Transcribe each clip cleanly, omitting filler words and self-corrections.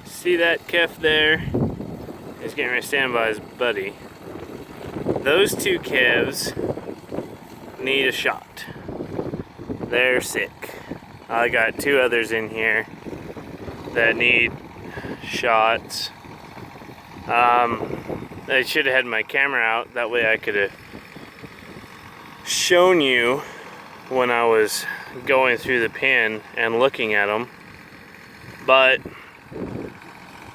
See that calf there? He's getting ready to stand by his buddy. Those two calves need a shot. They're sick. I got two others in here that need shots. I should have had my camera out, that way I could have shown you when I was going through the pen and looking at them. But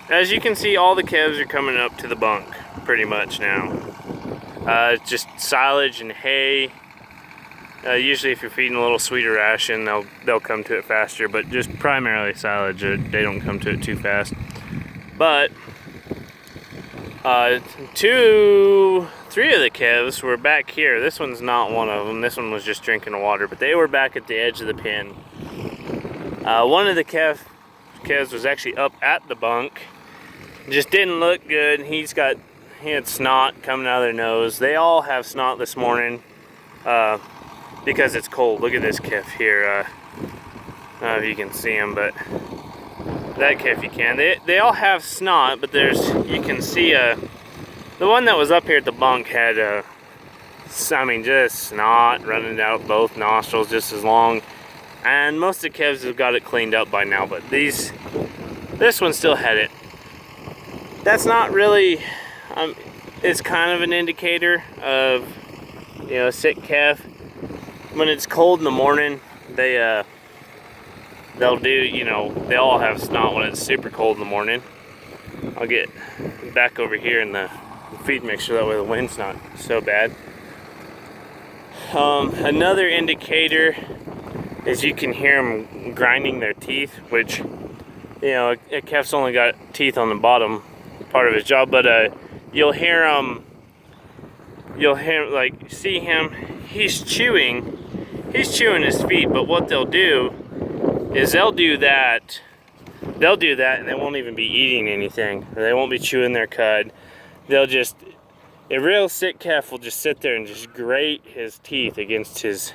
as you can see, all the calves are coming up to the bunk pretty much now. Just silage and hay. Usually if you're feeding a little sweeter ration, they'll come to it faster, but just primarily silage, they don't come to it too fast. But three of the calves were back here. This one's not one of them. This one was just drinking water, but they were back at the edge of the pen. One of the calves was actually up at the bunk. Just didn't look good. He had snot coming out of their nose. They all have snot this morning because it's cold. Look at this calf here. I don't know if you can see him, but that calf you can. They all have snot, but you can see the one that was up here at the bunk had just snot running out both nostrils just as long. And most of the calves have got it cleaned up by now, but this one still had it. That's not really, it's kind of an indicator of, a sick calf. When it's cold in the morning, they'll do, they all have snot when it's super cold in the morning. I'll get back over here in the feed mixture, that way the wind's not so bad. Another indicator is you can hear them grinding their teeth, which, a calf's only got teeth on the bottom part of his jaw, but you'll hear see him, he's chewing his feet, but what they'll do is they'll do that and they won't even be eating anything. They won't be chewing their cud. They'll just, a real sick calf will just sit there and just grate his teeth against his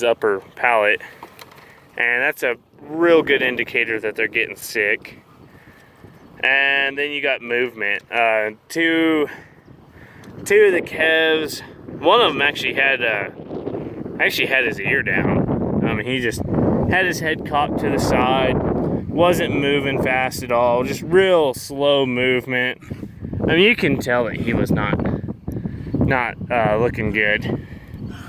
upper palate, and that's a real good indicator that they're getting sick. And then you got movement. Two of the calves, one of them actually had his ear down. He just had his head cocked to the side, wasn't moving fast at all, just real slow movement. You can tell that he was not looking good.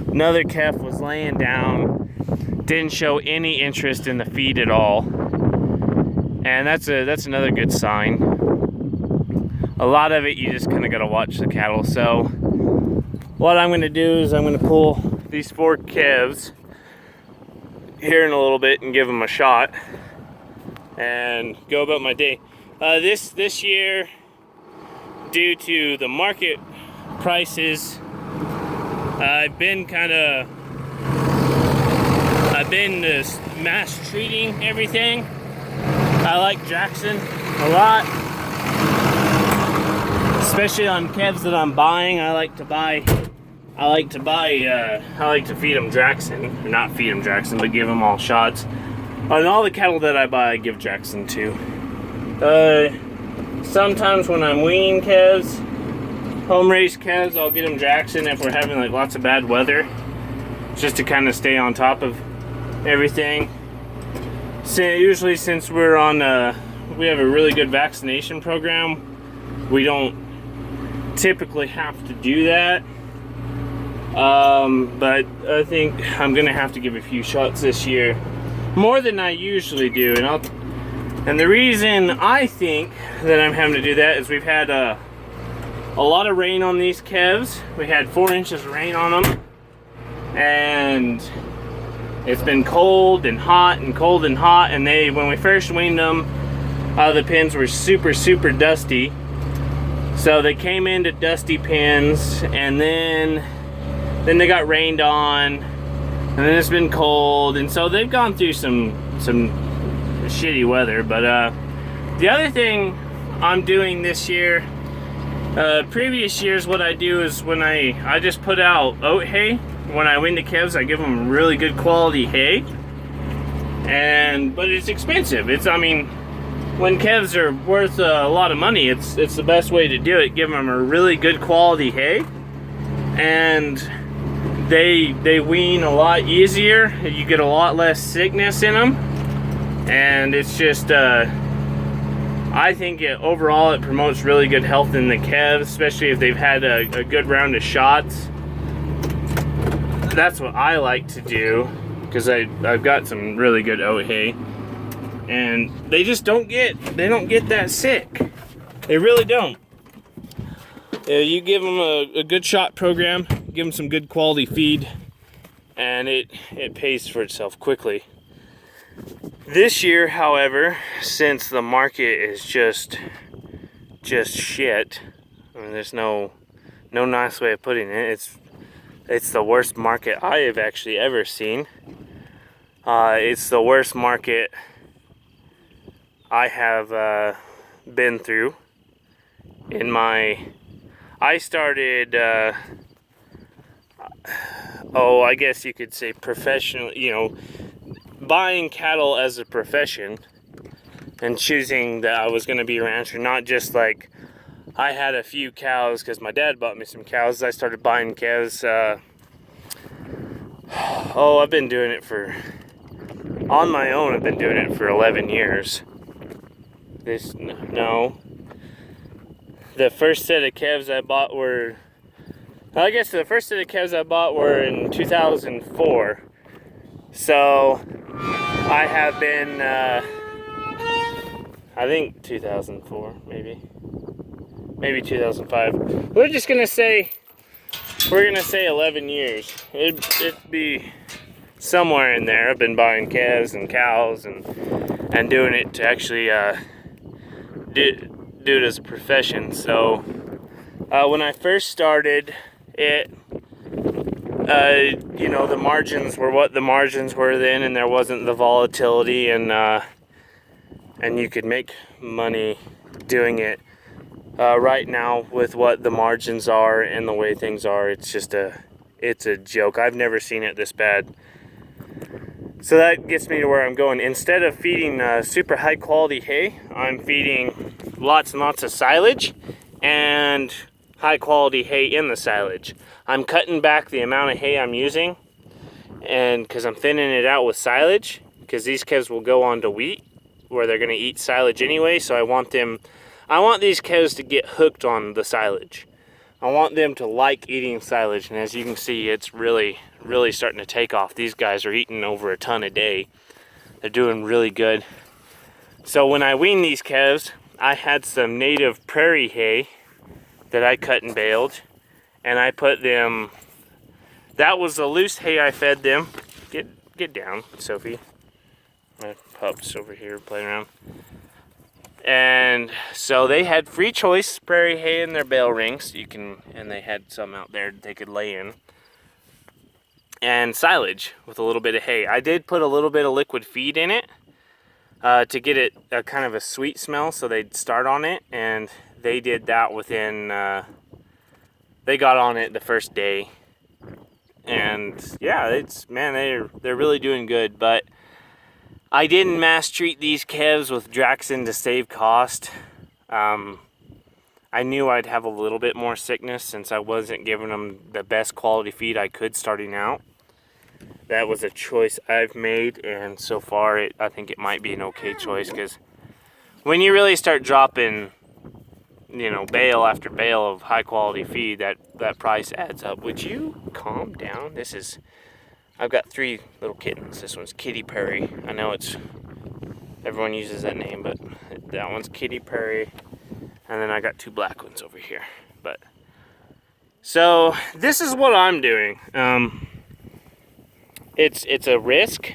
Another calf was laying down, didn't show any interest in the feed at all, and that's another good sign. A lot of it, you just kind of got to watch the cattle. So what I'm going to do is I'm going to pull these 4 calves here in a little bit and give them a shot and go about my day. This year, due to the market prices, I've been mass treating everything. I like Jackson a lot, especially on calves that I'm buying. I like to feed them Jackson, or not feed them Jackson, but give them all shots. On all the cattle that I buy, I give Jackson to. Sometimes when I'm weaning calves, home-raised calves, I'll get them Jackson if we're having lots of bad weather, just to kind of stay on top of everything. So usually, since we're on, we have a really good vaccination program, we don't typically have to do that. But I think I'm gonna have to give a few shots this year, more than I usually do, and the reason I think that I'm having to do that is we've had a lot of rain on these calves. We had 4 inches of rain on them, and it's been cold and hot and cold and hot, and when we first weaned them, the pens were super dusty. So they came into dusty pens, and then they got rained on, and then it's been cold, and so they've gone through some shitty weather. But the other thing I'm doing this year, previous years, what I do is when I just put out oat hay. When I wean the calves, I give them really good quality hay, but it's expensive. when calves are worth a lot of money, it's the best way to do it. Give them a really good quality hay, and they wean a lot easier. You get a lot less sickness in them, and it's just I think overall it promotes really good health in the calves, especially if they've had a good round of shots. That's what I like to do, because I've got some really good oat hay, and they just don't get that sick. They really don't. You give them a good shot program, give them some good quality feed, and it pays for itself quickly. This year, however, since the market is just shit, I mean, there's no nice way of putting it. It's the worst market I have actually ever seen. It's the worst market I have been through in my. I started. I guess you could say professional. You know, buying cattle as a profession and choosing that I was going to be a rancher, not just like I had a few cows because my dad bought me some cows. I started buying calves. I've been doing it on my own. I've been doing it for 11 years. The first set of calves I bought were in 2004. So I have been, I think 2004, maybe 2005. We're gonna say 11 years. It'd be somewhere in there. I've been buying calves and cows and doing it to actually do it as a profession. So when I first started it, the margins were what the margins were then, and there wasn't the volatility, and you could make money doing it. Right now, with what the margins are and the way things are, it's a joke. I've never seen it this bad. So that gets me to where I'm going. Instead of feeding super high quality hay, I'm feeding lots and lots of silage and high quality hay in the silage. I'm cutting back the amount of hay I'm using, and because I'm thinning it out with silage, because these calves will go on to wheat where they're going to eat silage anyway. So I want these calves to get hooked on the silage. I want them to like eating silage, and as you can see, it's really starting to take off. These guys are eating over a ton a day. They're doing really good. So when I weaned these calves, I had some native prairie hay that I cut and baled, and I put them, that was the loose hay I fed them. Get down, Sophie. My pup's over here playing around. And so they had free choice prairie hay in their bale rings. And they had some out there they could lay in. And silage with a little bit of hay. I did put a little bit of liquid feed in it to get it a kind of a sweet smell, so they'd start on it. And they did that within, they got on it the first day. And yeah, they're really doing good. But I didn't mass treat these calves with Draxxin to save cost. I knew I'd have a little bit more sickness since I wasn't giving them the best quality feed I could starting out. That was a choice I've made, and so far I think it might be an okay choice, because when you really start dropping, bale after bale of high quality feed, that price adds up. Would you calm down? I've got 3 little kittens. This one's Kitty Purry. I know everyone uses that name, but that one's Kitty Purry. And then I got 2 black ones over here. So this is what I'm doing. It's a risk.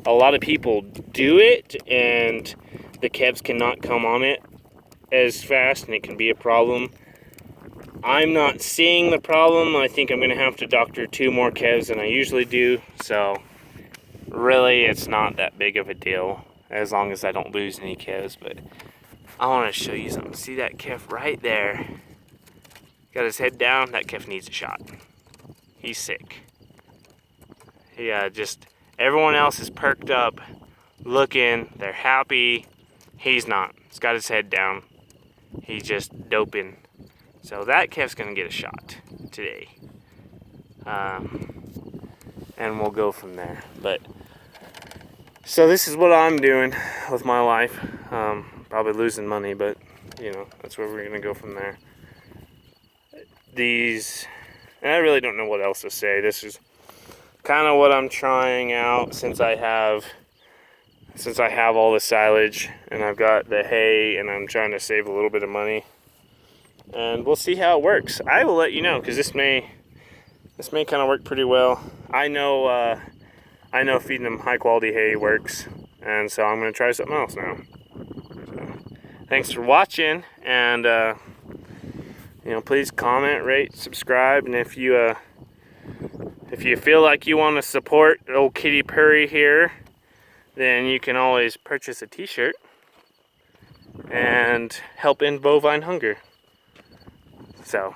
A lot of people do it, and the calves cannot come on it as fast, and it can be a problem. I'm not seeing the problem. I think I'm going to have to doctor 2 more calves than I usually do. So really, it's not that big of a deal as long as I don't lose any calves. But I want to show you something. See that calf right there? Got his head down. That calf needs a shot. He's sick. Everyone else is perked up, looking. They're happy. He's not. He's got his head down. He's just doping. So that calf's gonna get a shot today. And we'll go from there. But so this is what I'm doing with my life. Probably losing money, but you know, that's where we're gonna go from there. And I really don't know what else to say. This is kind of what I'm trying out since I have all the silage and I've got the hay, and I'm trying to save a little bit of money. And we'll see how it works. I will let you know, because this may kind of work pretty well. I know feeding them high quality hay works, and so I'm gonna try something else now. So, thanks for watching, and you know, please comment, rate, subscribe, and if you feel like you want to support old Kitty Purry here, then you can always purchase a t-shirt and help end bovine hunger. So